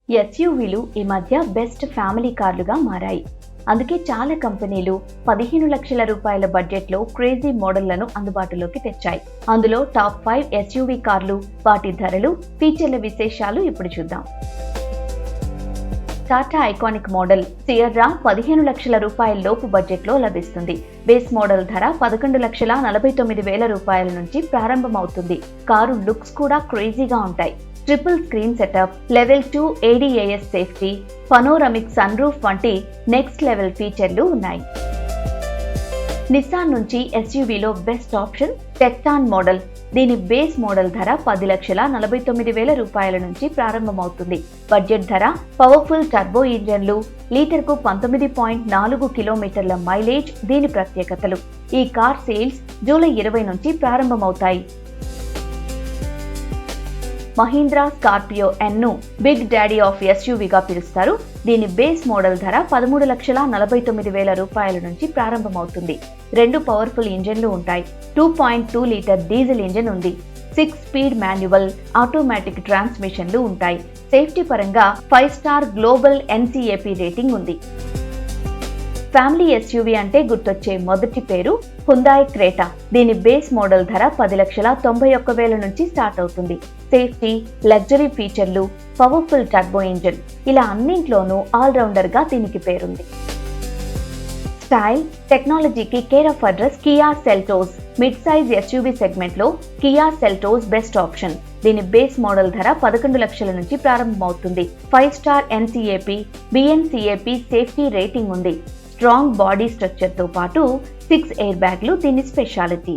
ఎస్యూవీలు ఈ మధ్య best family కార్లుగా మారాయి. అందుకే చాలా కంపెనీలు 15 లక్షల రూపాయల బడ్జెట్లో క్రేజీ మోడళ్లను అందుబాటులోకి తెచ్చాయి. అందులో టాప్ 5 ఎస్యూవీ కార్లు, వాటి ధరలు, ఫీచర్ల విశేషాలు ఇప్పుడు చూద్దాం. టాటా ఐకానిక్ మోడల్ సియర్రా 15 లక్షల రూపాయల లోపు బడ్జెట్లో లభిస్తుంది. బేస్ మోడల్ ధర 11,49,000 రూపాయల నుంచి ప్రారంభమవుతుంది. కారు లుక్స్ కూడా క్రేజీగా ఉంటాయి. Triple screen setup, level 2 ADAS safety, panoramic sunroof వంటి నెక్స్ట్ లెవెల్ ఫీచర్లు ఉన్నాయి. నిస్సాన్ నుంచి ఎస్యూవీలో బెస్ట్ ఆప్షన్ టెక్టాన్ మోడల్. దీని బేస్ మోడల్ ధర 10,49,000 రూపాయల నుంచి ప్రారంభమవుతుంది. బడ్జెట్ ధర, పవర్ఫుల్ టర్బో ఇంజన్లు, లీటర్కు 19.4 కిలోమీటర్ల మైలేజ్ దీని ప్రత్యేకతలు. ఈ కార్ సేల్స్ జూలై 20 నుంచి ప్రారంభమవుతాయి. మహీంద్రా స్కార్పియో N-ను బిగ్ డాడీ ఆఫ్ ఎస్యూవీగా పిలుస్తారు. దీని బేస్ మోడల్ ధర 13,49,000 రూపాయల నుంచి ప్రారంభమవుతుంది. 2 పవర్ఫుల్ ఇంజన్లు ఉంటాయి. 2.2 లీటర్ డీజిల్ ఇంజన్ ఉంది. 6 స్పీడ్ మాన్యువల్, ఆటోమేటిక్ ట్రాన్స్మిషన్లు ఉంటాయి. సేఫ్టీ పరంగా 5 స్టార్ గ్లోబల్ NCAP రేటింగ్ ఉంది. ఫ్యామిలీ ఎస్యూవీ అంటే గుర్తొచ్చే మొదటి పేరు హ్యుందాయ్ క్రేటా. దీని బేస్ మోడల్ ధర 10,91,000 నుంచి స్టార్ట్ అవుతుంది. సేఫ్టీ, లగ్జరీ ఫీచర్లు, పవర్ఫుల్ టర్బో ఇంజన్, ఇలా అన్నింట్లోనూ ఆల్రౌండర్ గా దీనికి పేరుంది. స్టైల్, టెక్నాలజీకి care of address Kia Seltos. Mid size SUV segment లో కియా సెల్టోస్ బెస్ట్ ఆప్షన్. దీని బేస్ మోడల్ ధర 11 లక్షల నుంచి ప్రారంభమవుతుంది. 5 star NCAP, BNCAP safety rating ఉంది. స్ట్రాంగ్ బాడీ స్ట్రక్చర్ తో పాటు 6 ఎయిర్ బ్యాగ్లు దీని స్పెషాలిటీ.